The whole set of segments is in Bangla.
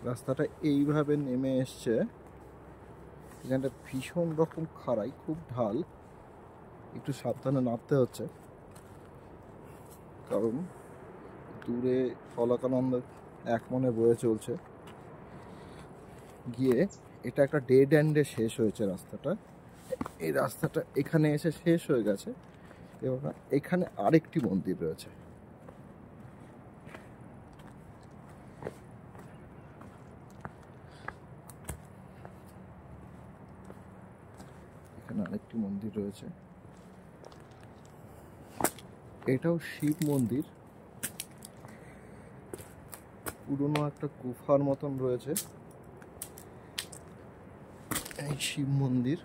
রাস্তাটা এইভাবে নেমে এসছে, এখানটা ভীষণ রকম খাড়াই, খুব ঢাল, একটু সাবধানে নামতে হচ্ছে, কারণ দূরে অলকানন্দ এক মনে বয়ে চলছে। গিয়ে এটা একটা ডেড এন্ডে শেষ হয়েছে রাস্তাটা, এই রাস্তাটা এখানে এসে শেষ হয়ে গেছে এবং এখানে আরেকটি মন্দির রয়েছে। এখানে আরেকটি মন্দির রয়েছে, এটাও শিব মন্দির, পুরনো একটা গুফার মতন রয়েছে এই শিব মন্দির।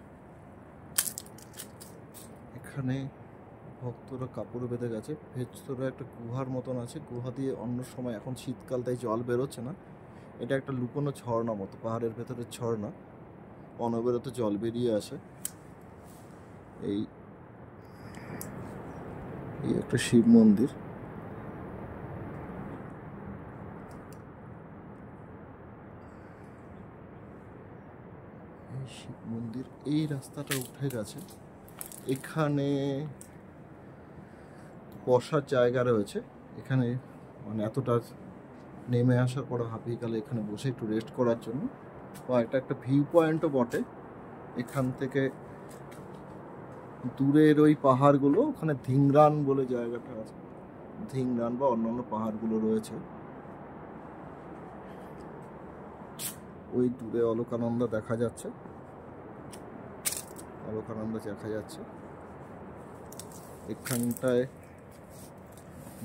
এখানে ভক্তরা কাপড় বেঁধে গেছে, ভেতরে একটা গুহার মতন আছে, গুহা দিয়ে অন্য সময়, এখন শীতকাল তাই জল বেরোচ্ছে না, এটা একটা লুকোনো ঝর্ণা মতো, পাহাড়ের ভেতরে ঝর্ণা, অনবরত জল বেরিয়ে আসে। এই একটা শিব মন্দির। এই শিব মন্দির, এই রাস্তাটা উঠে গেছে, এখানে বসার জায়গা রয়েছে, এখানে মানে এতটা নেমে আসার পর হাঁপিয়ে গেলে এখানে বসে একটু রেস্ট করার জন্য, বা এটা একটা ভিউ পয়েন্টও বটে। এখান থেকে দূরের ওই পাহাড়গুলো, ওখানে ধিংরান বলে জায়গাটা আছে, ধিংরান বা অন্যান্য পাহাড়গুলো রয়েছে, ওই দূরে অলকানন্দা দেখা যাচ্ছে, অলকানন্দা দেখা যাচ্ছে। এখানটায়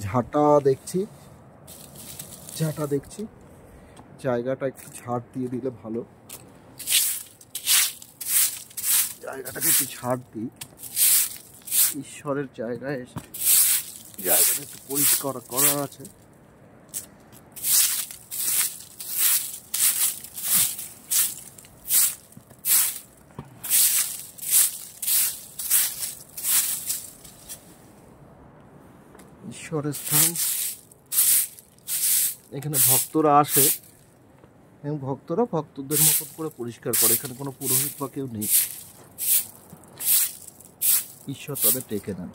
ঝাঁটা দেখছি, জায়গাটা একটু ঝাড় দিয়ে দিলে ভালো, জায়গাটাকে একটু ঝাড় দিই, ঈশ্বরের জায়গায় এসে জায়গাটা একটু পরিষ্কার করা আছে। ঈশ্বরের স্থান, এখানে ভক্তরা আসে এবং ভক্তরা ভক্তদের মতন করে পরিষ্কার করে, এখানে কোনো পুরোহিত বা কেউ নেই, ঈশ্বর তাদের ডেকে নেন।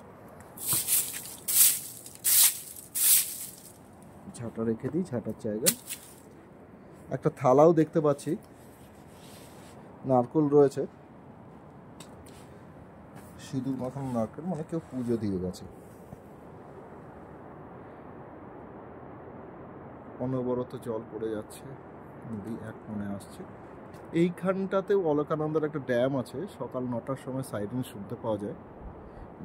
ঝাঁটা রেখে দিই, ঝাঁটার জায়গায় একটা থালাও দেখতে পাচ্ছি, নারকেল রয়েছে, সিঁদুর মাখানো নারকেল, মানে কেউ পুজো দিয়ে গেছে। অনবরত জল পড়ে যাচ্ছে, নদী এক মনে আসছে। এইখানটাতেও অলকানন্দার একটা ড্যাম আছে, সকাল 9টার সময় সাইরেন শুনতে পাওয়া যায়,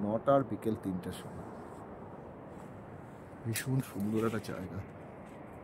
9টা আর বিকেল 3টার সময়। ভীষণ সুন্দর একটা জায়গা।